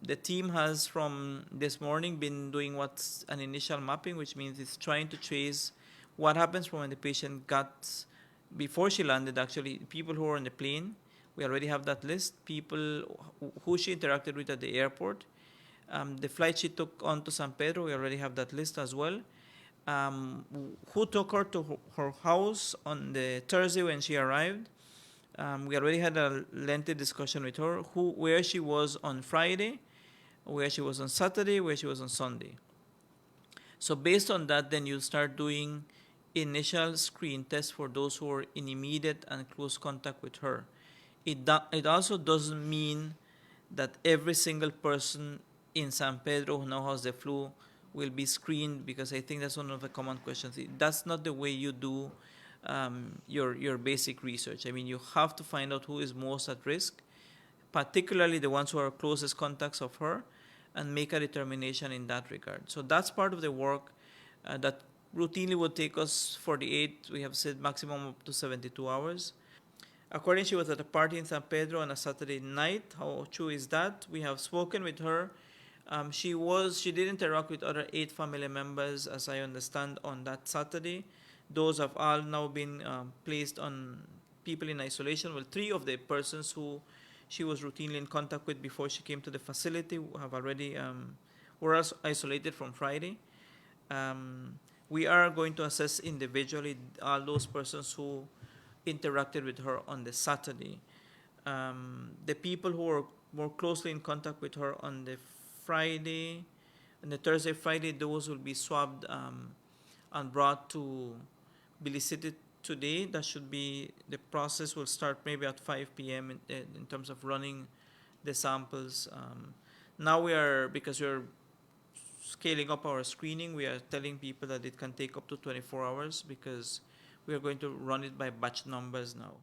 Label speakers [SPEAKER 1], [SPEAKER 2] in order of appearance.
[SPEAKER 1] The team has from this morning been doing what's an initial mapping, which means it's trying to trace what happens from when the patient got, before she landed actually, people who were on the plane. We already have that list. People who she interacted with at the airport. The flight she took on to San Pedro, we already have that list as well. Who took her to her house on the Thursday when she arrived. We already had a lengthy discussion with her, where she was on Friday, where she was on Saturday, where she was on Sunday. So based on that, then you start doing initial screen tests for those who are in immediate and close contact with her. It also doesn't mean that every single person in San Pedro who now has the flu will be screened, because I think that's one of the common questions. That's not the way you do your basic research. I mean, you have to find out who is most at risk, particularly the ones who are closest contacts of her, and make a determination in that regard. So that's part of the work that routinely would take us 48, we have said maximum up to 72 hours. According, she was at a party in San Pedro on a Saturday night. How true is that? We have spoken with her. She did interact with other 8 family members, as I understand, on that Saturday. Those have all now been placed on people in isolation. Well, 3 of the persons who she was routinely in contact with before she came to the facility have already were isolated from Friday. We are going to assess individually all those persons who interacted with her on the Saturday. The people who were more closely in contact with her on the Friday, on the Thursday, Friday, those will be swabbed and brought to Belize today. That should be, the process will start maybe at 5 p.m. in terms of running the samples. Now because we're scaling up our screening, we are telling people that it can take up to 24 hours, because we are going to run it by batch numbers now.